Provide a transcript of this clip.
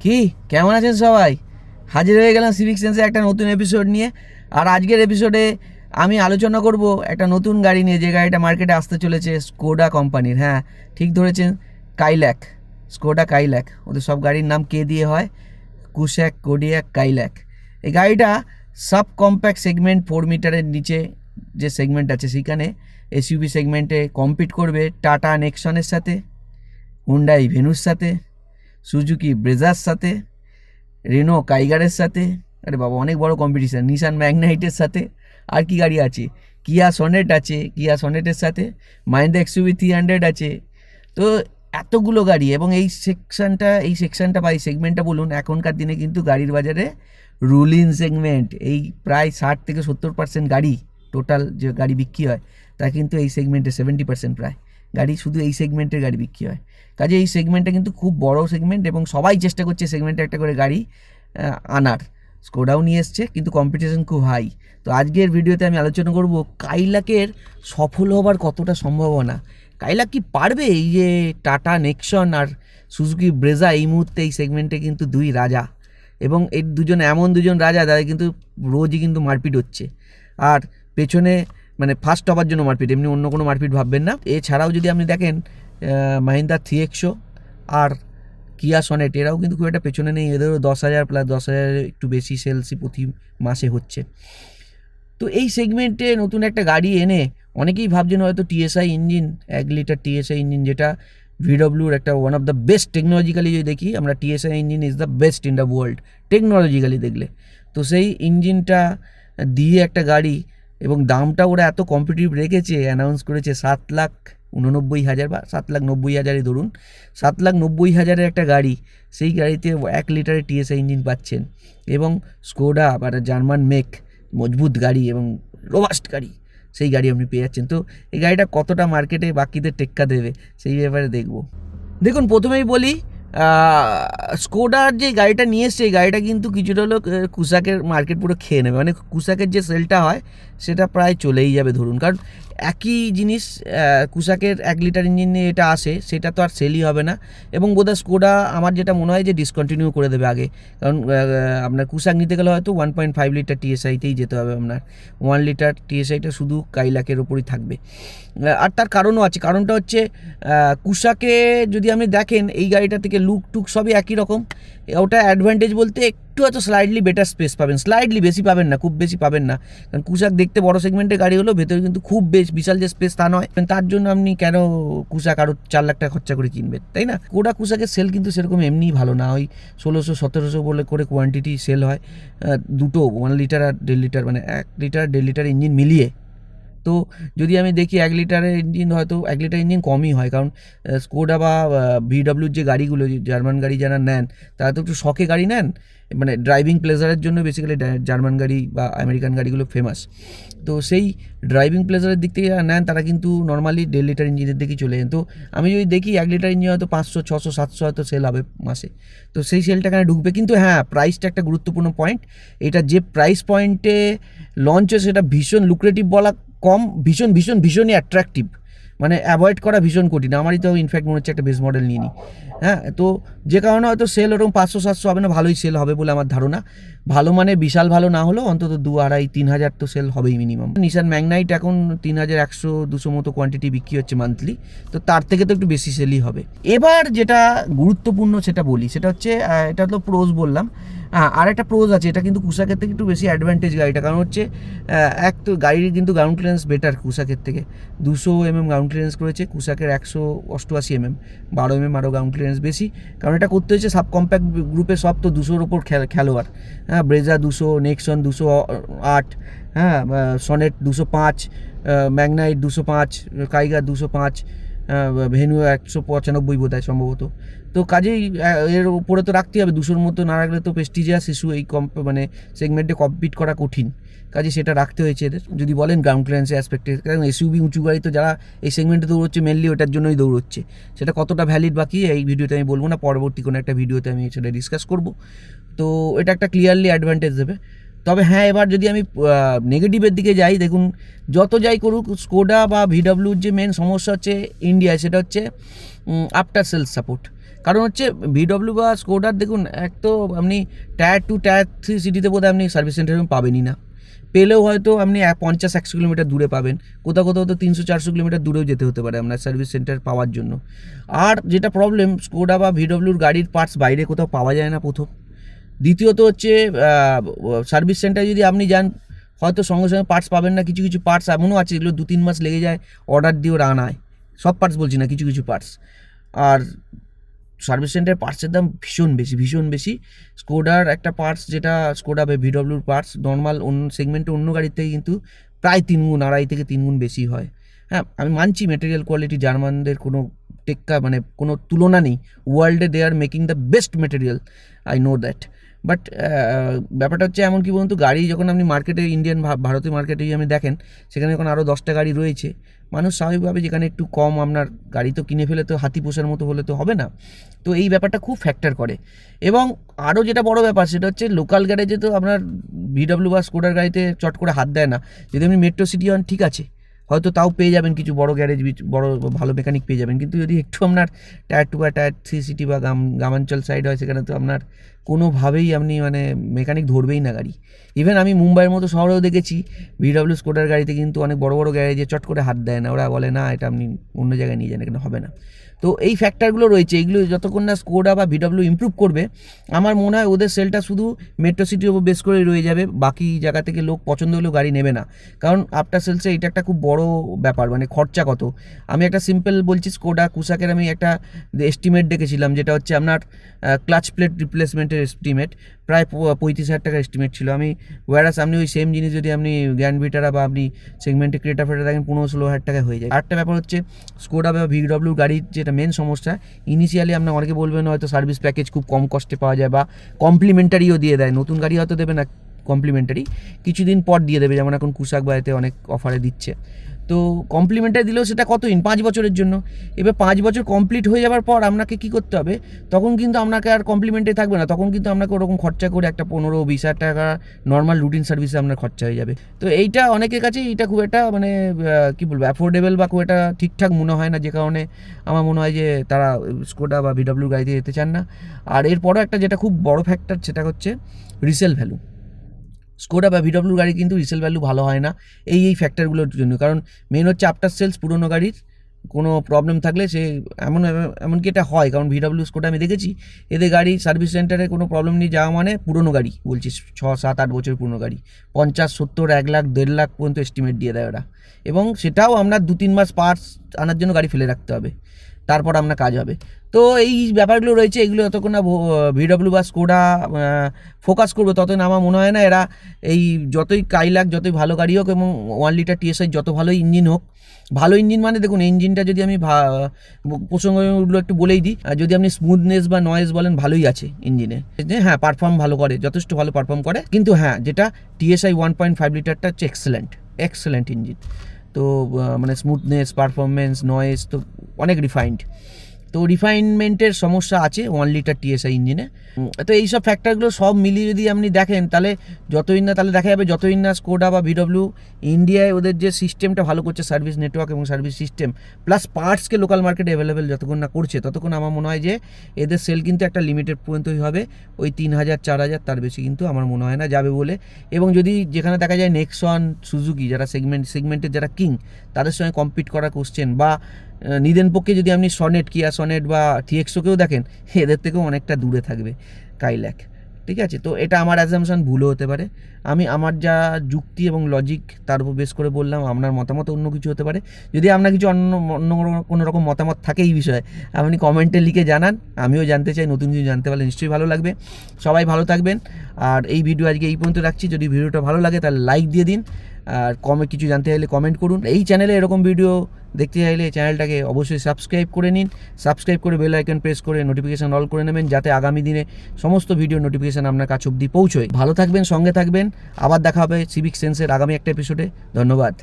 কি কেমন আছেন সবাই? হাজির হয়ে গেলাম সিভিক সেন্সের একটা নতুন এপিসোড নিয়ে। আর আজকের এপিসোডে আমি আলোচনা করব একটা নতুন গাড়ি নিয়ে, যে গাড়িটা মার্কেটে আসতে চলেছে স্কোডা কোম্পানির। হ্যাঁ, ঠিক ধরেছেন, কাইল্যাক। স্কোডা কাইল্যাক, ওদের সব গাড়ির নাম কে দিয়ে হয়, কুশ্যাক, কোডিয়াক, কাইল্যাক। এই গাড়িটা সাব কম্প্যাক্ট সেগমেন্ট 4 মিটারের নিচে যে সেগমেন্ট আছে সেখানে এসইউভি সেগমেন্টে কম্পিট করবে টাটা নেক্সনের সাথে, হুন্ডাই ভেনুর সাথে, সুজুকি ব্রেজার সাথে, রেনো কাইগারের সাথে। আরে বাবা, অনেক বড় কম্পিটিশান। নিসান ম্যাগনাইটের সাথে। আর কি গাড়ি আছে, কিয়া সনেট আছে, কিয়া সনেটের সাথে মাহিন্দ্রা এক্সইউভি 300 আছে। তো এতগুলো গাড়ি, এবং এই সেকশনটা বা এই সেগমেন্টটা বলুন, এখনকার দিনে কিন্তু গাড়ির বাজারে রুলিং সেগমেন্ট। এই প্রায় 60-70% গাড়ি, টোটাল যে গাড়ি বিক্রি হয় তা কিন্তু এই সেগমেন্টে 70% প্রায় গাড়ি শুধু এই সেগমেন্টের গাড়ি বিক্রি হয়। কাজে এই সেগমেন্টটা কিন্তু খুব বড় সেগমেন্ট, এবং সবাই চেষ্টা করছে সেগমেন্টে একটা করে গাড়ি আনার। স্কোডাও নিয়ে এসছে, কিন্তু কম্পিটিশন খুব হাই। তো আজকের ভিডিওতে আমি আলোচনা করব কাইল্যাকের সফল হবার কতটা সম্ভাবনা। কাইল্যাক কি পারবে? এই যে টাটা নেক্সন আর সুজুকি ব্রেজা এই মুহূর্তে এই সেগমেন্টে কিন্তু দুই রাজা, এবং এই দুজন এমন দুজন রাজা যাদের কিন্তু রোজই কিন্তু মারপিট হচ্ছে। আর পেছনে মানে ফার্স্ট হবার জন্য মারপিট, এমনি অন্য কোনো মারপিট ভাববেন না। এছাড়াও যদি আপনি দেখেন মাহিন্দ্রা 3XO আর কিয়া সনেট, এরাও কিন্তু খুব একটা পেছনে নেই। এদেরও 10,000 প্লাস 10,000 একটু বেশি সেলসই প্রতি মাসে হচ্ছে। তো এই সেগমেন্টে নতুন একটা গাড়ি এনে অনেকেই ভাবছেন হয়তো TSI engine, 1 litre TSI engine, যেটা ভিডব্লিউর একটা one of the best technologically যদি দেখি আমরা, TSI engine is the best in the world technologically দেখলে। তো সেই ইঞ্জিনটা দিয়ে একটা গাড়ি, এবং দামটা ওরা এত কম্পিটিটিভ রেখেছে, অ্যানাউন্স করেছে 7,89,000 বা 7,90,000 ধরুন, 7,90,000 একটা গাড়ি। সেই গাড়িতে 1 লিটারের টিএসআই ইঞ্জিন পাচ্ছেন, এবং স্কোডা বা জার্মান মেক মজবুত গাড়ি এবং রোবাস্ট গাড়ি, সেই গাড়ি আপনি পেয়ে যাচ্ছেন। তো এই গাড়িটা কতটা মার্কেটে বাকিদের টেক্কা দেবে সেই ব্যাপারে দেখব। দেখুন, প্রথমেই বলি, স্কোডার যে গাড়িটা নিয়ে এসছে, এই গাড়িটা কিন্তু কিছুটা হলো কুসাকের মার্কেট পুরো খেয়ে নেবে। মানে কুসাকের যে সেলটা হয় সেটা প্রায় চলেই যাবে ধরুন, কারণ একই জিনিস কুসাকের 1 লিটার ইঞ্জিন নিয়ে এটা আসে, সেটা তো আর সেলই হবে না। এবং বোধহয় স্কোডা আমার যেটা মনে হয় যে ডিসকন্টিনিউ করে দেবে আগে, কারণ আপনার কুসাক নিতে গেলে হয়তো 1.5 লিটার টিএসআইতেই যেতে হবে আপনার। 1 লিটার টিএসআইটা শুধু কাইল্যাকের ওপরই থাকবে। আর তার কারণও আছে। কারণটা হচ্ছে কুসাকে যদি আপনি দেখেন, এই গাড়িটা থেকে লুক টুক সবই একই রকম। ওটা অ্যাডভান্টেজ বলতে একটু হয়তো স্লাইডলি বেটার স্পেস পাবেন, স্লাইডলি, বেশি পাবেন না, খুব বেশি পাবেন না। কারণ কুসাক দেখতে বড় সেগমেন্টের গাড়ি হলো, ভেতরে কিন্তু খুব বিশাল যে স্পেস তা নয়। তার জন্য আপনি কেন কুসাক আরও 4 লাখ টাকা খরচা করে কিনবেন, তাই না? কোডা কুসাকের সেল কিন্তু সেরকম এমনিই ভালো না, ওই 1600-1700 বলে করে কোয়ান্টিটি সেল হয় দুটো 1 লিটার আর 1.5 লিটার, মানে 1 লিটার 1.5 লিটার ইঞ্জিন মিলিয়ে। তো যদি আমি দেখি 1 লিটারের ইঞ্জিন, হয়তো 1 লিটার ইঞ্জিন কমই হয়, কারণ স্কোডা বা ভিডব্লিউর যে গাড়িগুলো, জার্মান গাড়ি যারা নেন তারা তো একটু শখে গাড়ি নেন, মানে ড্রাইভিং প্লেজারের জন্য বেসিক্যালি জার্মান গাড়ি বা আমেরিকান গাড়িগুলো ফেমাস। তো সেই ড্রাইভিং প্লেজারের দিক থেকে যারা নেন তারা কিন্তু নর্মালি 1.5 লিটার ইঞ্জিনের দিকেই চলে যান। তো আমি যদি দেখি 1 লিটার ইঞ্জিন হয়তো 500, 600, 700 হয়তো সেল হবে মাসে। তো সেই সেলটা এখানে ঢুকবে। কিন্তু হ্যাঁ, প্রাইসটা একটা গুরুত্বপূর্ণ পয়েন্ট। এটা যে প্রাইস পয়েন্টে লঞ্চ হয় সেটা ভীষণ লুক্রেটিভ বলা কম, ভীষণই অ্যাট্রাকটিভ, মানে অ্যাভয়েড করা ভীষণ কঠিন। আমারই তো ইনফ্যাক্ট মনে হচ্ছে একটা বেস মডেল নিয়ে নিই। হ্যাঁ, তো যে কারণে হয়তো সেল ওরকম 500-700 হবে না, ভালোই সেল হবে বলে আমার ধারণা। ভালো মানে বিশাল ভালো না হলেও অন্তত 2,500-3,000 তো সেল হবেই মিনিমাম। নিসান ম্যাগনাইট এখন 3,100-200 মতো কোয়ান্টিটি বিক্রি হচ্ছে মান্থলি, তো তার থেকে তো একটু বেশি সেলই হবে। এবার যেটা গুরুত্বপূর্ণ সেটা বলি, সেটা হচ্ছে এটা তো প্রোজ বললাম। আর একটা প্রোজ আছে, এটা কিন্তু কুসাকের থেকে একটু বেশি অ্যাডভান্টেজ গাড়িটা, কারণ হচ্ছে এক তো গাড়ির কিন্তু গ্রাউন্ড ক্লিয়ারেন্স বেটার কুসাকের থেকে, 200 mm গ্রাউন্ড ক্লিয়ারেন্স করেছে, কুসাকের 188 mm, 12 mm আরও গ্রাউন্ড ক্লিয়ারেন্স বেশি। কারণ এটা করতে হচ্ছে সাব কম্প্যাক্ট গ্রুপে সব তো 200-র ওপর খেলোয়াড়। হ্যাঁ, ব্রেজা 200, নেক্সন 208, হ্যাঁ, সনেট 205, ম্যাগনাইট 205, কাইগার 205, ভেনু 195 বোধ হয় সম্ভবত। তো কাজেই এর উপরে তো রাখতেই হবে, 200-র মতো না রাখলে তো প্রেস্টিজিয়াস শিশু এই মানে সেগমেন্টে কম্পিট করা কঠিন। কাজে সেটা রাখতে হয়েছে এদের। যদি বলেন গ্রাউন্ড ক্লিয়ারেন্সের অ্যাসপেক্টে, কারণ এসইউভি উঁচু গাড়ি তো যারা এই সেগমেন্টে দৌড়চ্ছে মেনলি ওটার জন্যই দৌড়চ্ছে। সেটা কতটা ভ্যালিড বাকি এই ভিডিওতে আমি বলবো না, পরবর্তী কোনো একটা ভিডিওতে আমি সেটা ডিসকাস করব। তো এটা একটা ক্লিয়ারলি অ্যাডভান্টেজ দেবে। তবে হ্যাঁ, এবার যদি আমি নেগেটিভের দিকে যাই, দেখুন যত যাই করুক স্কোডা বা ভিডব্লিউর যে মেন সমস্যা হচ্ছে ইন্ডিয়ায়, সেটা হচ্ছে আফটার সেলস সাপোর্ট। কারণ হচ্ছে VW বা স্কোডার দেখুন, এক তো আপনি টায়ার 2 টায়ার 3 সিটিতে বোধহয় আপনি সার্ভিস সেন্টার পাবেনই না, পেলেও হয়তো আপনি 50-100 কিলোমিটার দূরে পাবেন, কোথাও কোথাও তো 300-400 কিলোমিটার দূরেও যেতে হতে পারে আপনার সার্ভিস সেন্টার পাওয়ার জন্য। আর যেটা প্রবলেম, স্কোডা বা VWর গাড়ির পার্টস বাইরে কোথাও পাওয়া যায় না প্রথম। দ্বিতীয়ত হচ্ছে সার্ভিস সেন্টারে যদি আপনি যান, হয়তো সঙ্গে সঙ্গে পার্টস পাবেন না, কিছু কিছু পার্টস এমনও আছে যেগুলো 2-3 মাস লেগে যায় অর্ডার দিয়েও আনায়, সব পার্টস বলছি না, কিছু কিছু পার্টস। আর সার্ভিস সেন্টারের পার্টসের দাম ভীষণ বেশি। স্কোডার একটা পার্টস, যেটা স্কোডা বা VWর পার্টস নর্মাল অন্য সেগমেন্টে অন্য গাড়ির থেকে কিন্তু প্রায় 3 গুণ, 2.5 থেকে 3 গুণ বেশি হয়। হ্যাঁ, আমি মানছি মেটেরিয়াল কোয়ালিটি জার্মানদের কোনো মানে কোনো তুলনা নেই, ওয়ার্ল্ডে they are making the best material, I know that. But ব্যাপারটা হচ্ছে এমন কি বলুন তো, গাড়ি যখন আপনি মার্কেটে, ইন্ডিয়ান ভারতীয় মার্কেটে যদি আপনি দেখেন, সেখানে যখন আরও 10টা গাড়ি রয়েছে, মানুষ স্বাভাবিকভাবে যেখানে একটু কম আপনার গাড়ি তো কিনে ফেলে তো হাতি পোষার মতো হলে তো হবে না। তো এই ব্যাপারটা খুব ফ্যাক্টর করে। এবং আরও যেটা বড় ব্যাপার, সেটা হচ্ছে লোকাল গ্যারেজে তো আপনার VW বা স্কোডার গাড়িতে চট করে হাত দেয় না। যদি আপনি মেট্রো সিটি হন ঠিক আছে, হয়তো তাও পেয়ে যাবেন কিছু বড় গ্যারেজ, বড় ভালো মেকানিক পেয়ে যাবেন। কিন্তু যদি একটু আপনার টায়ার 2 বা টায়ার 3 সিটি বা গ্রামাঞ্চল সাইড হয়, সেখানে তো আপনার কোনোভাবেই আপনি মানে মেকানিক ধরবেই না গাড়ি। ইভেন আমি মুম্বাইয়ের মতো শহরেও দেখেছি VW স্কোডার গাড়িতে কিন্তু অনেক বড় বড় গ্যারেজে চট করে হাত দেয় না, ওরা বলে না এটা আপনি অন্য জায়গায় নিয়ে যান, এখানে হবে না। তো এই ফ্যাক্টরগুলো রয়েছে, এইগুলো যতক্ষণ না স্কোডা বা VW ইমপ্রুভ করবে, আমার মনে হয় ওদের সেলটা শুধু মেট্রো সিটির উপর বেস করে রয়ে যাবে, বাকি জায়গা থেকে লোক পছন্দ হলেও গাড়ি নেবে না। কারণ আফটার সেলসে এটা একটা খুব বড় ব্যাপার, মানে খরচা কত। আমি একটা সিম্পল বলছি, স্কোডা কুসাকের আমি একটা এস্টিমেট দেখেছিলাম, যেটা হচ্ছে আপনার ক্লাচ প্লেট রিপ্লেসমেন্টের এস্টিমেট প্রায় 35,000 টাকার এস্টিমেট ছিল। ওয়ারাস আপনি ওই সেম জিনিস যদি আপনি গ্র্যান্ড ভিটারা বা আপনি সেগমেন্টে ক্রেটা ফেটা দেখেন, 15-16 হাজার টাকায় হয়ে যায়। আরেকটা ব্যাপার হচ্ছে, স্কোডা বা VW গাড়ির যেটা মেন সমস্যা, ইনিশিয়ালি আপনার অনেকে বলবেন হয়তো সার্ভিস প্যাকেজ খুব কম কস্টে পাওয়া যায়, বা কমপ্লিমেন্টারিও দিয়ে দেয়। নতুন গাড়ি হয়তো দেবে না কমপ্লিমেন্টারি, কিছুদিন পর দিয়ে দেবে, যেমন এখন কুসাক বা এতে অনেক অফারে দিচ্ছে। তো কমপ্লিমেন্টারি দিলেও সেটা কতদিন, 5 বছরের জন্য। এবার 5 বছর কমপ্লিট হয়ে যাওয়ার পর আপনাকে কী করতে হবে, তখন কিন্তু আপনাকে আর কমপ্লিমেন্টারি থাকবে না, তখন কিন্তু আপনাকে ওরকম খরচা করে একটা 15-20 হাজার টাকা নর্মাল রুটিন সার্ভিসে আপনার খরচা হয়ে যাবে। তো এইটা অনেকের কাছে এইটা খুব একটা মানে কী বলবো, অ্যাফোর্ডেবল বা খুব একটা ঠিকঠাক মনে হয় না, যে কারণে আমার মনে হয় যে তারা স্কোডা বা VW গাড়িতে যেতে চান না। আর এরপরও একটা যেটা খুব বড় ফ্যাক্টর, সেটা হচ্ছে রিসেল ভ্যালু। স্কোডা বা VW গাড়ি কিন্তু রিসেল ভ্যালু ভালো হয় না এই ফ্যাক্টরগুলোর জন্য। কারণ মেন হচ্ছে আফটার সেলস, পুরোনো গাড়ির কোনো প্রবলেম থাকলে সে এমনকি এটা হয়, কারণ VW স্কোডা আমি দেখেছি, এদের গাড়ি সার্ভিস সেন্টারে কোনো প্রবলেম নিয়ে যাওয়া মানে পুরোনো গাড়ি বলছি, 6-7-8 বছর পুরোনো গাড়ি, 50-70, 1 লাখ 1.5 লাখ পর্যন্ত এস্টিমেট দিয়ে দেয় ওরা। এবং সেটাও আপনার 2-3 মাস পার্টস আনার জন্য গাড়ি ফেলে রাখতে হবে, তারপর আপনার কাজ হবে। তো এই ব্যাপারগুলো রয়েছে, এগুলো যতক্ষণ না VW বা স্কোডা ফোকাস করবে, ততক্ষণ আমার মনে হয় না এরা এই যতই কাইলাক, যতই ভালো গাড়ি হোক এবং 1 লিটার TSI যত ভালো ইঞ্জিন হোক, ভালো ইঞ্জিন মানে দেখুন, ইঞ্জিনটা যদি আমি প্রসঙ্গগুলো একটু বলেই দিই, যদি আপনি স্মুথনেস বা নয়েজ বলেন, ভালোই আছে ইঞ্জিনে, হ্যাঁ পারফর্ম ভালো করে, যথেষ্ট ভালো পারফর্ম করে। কিন্তু হ্যাঁ, যেটা TSI 1.5 লিটারটা হচ্ছে এক্সেলেন্ট ইঞ্জিন। তো মানে স্মুথনেস, পারফরমেন্স, নয়েজ তো অনেক রিফাইন্ড। তো রিফাইনমেন্টের সমস্যা আছে 1 লিটার TSI ইঞ্জিনে। তো এইসব ফ্যাক্টরগুলো সব মিলিয়ে যদি আপনি দেখেন, তাহলে তাহলে দেখা যাবে যতদিন না স্কোডা বা VW ইন্ডিয়ায় ওদের যে সিস্টেমটা ভালো করছে, সার্ভিস নেটওয়ার্ক এবং সার্ভিস সিস্টেম প্লাস পার্টসকে লোকাল মার্কেটে অ্যাভেলেবেল যতক্ষণ না করছে, ততক্ষণ আমার মনে হয় যে এদের সেল কিন্তু একটা লিমিটেড পর্যন্তই হবে, ওই 3,000-4,000, তার বেশি কিন্তু আমার মনে হয় না যাবে বলে। এবং যদি যেখানে দেখা যায় নেক্সন, সুজুকি, যারা সেগমেন্টের যারা কিং, তাদের সঙ্গে কম্পিট করা কোশ্চেন, বা নিদেন পক্ষে যদি আপনি কিয়া সনেট বা TXOকেও দেখেন, এদের থেকেও অনেকটা দূরে থাকবে কাইল্যাক। ঠিক আছে, তো এটা আমার অ্যাজাম্পশন ভুলও হতে পারে। আমার যা যুক্তি এবং লজিক তার উপর বেস করে বললাম, আপনার মতামত অন্য কিছু হতে পারে। যদি আপনার কিছু অন্য কোনো রকম মতামত থাকে এই বিষয়ে, আপনি কমেন্টে লিখে জানান, আমিও জানতে চাই, নতুন কিছু জানতে পারলে নিশ্চয়ই ভালো লাগবে। সবাই ভালো থাকবেন। আর এই ভিডিও আজকে এই পর্যন্ত রাখছি। যদি ভিডিওটা ভালো লাগে তাহলে লাইক দিয়ে দিন, আর কিছু জানতে চাইলে কমেন্ট করুন। এই চ্যানেলে এরকম ভিডিও দেখতে চাইলে চ্যানেলটাকে অবশ্যই সাবস্ক্রাইব করে নিন, সাবস্ক্রাইব করে বেল আইকন প্রেস করে নোটিফিকেশান অল করে নেবেন, যাতে আগামী দিনে সমস্ত ভিডিও নোটিফিকেশান আপনার কাছে অবধি পৌঁছয়। ভালো থাকবেন, সঙ্গে থাকবেন। আবার দেখা হবে সিভিক সেন্সের আগামী একটা এপিসোডে। ধন্যবাদ।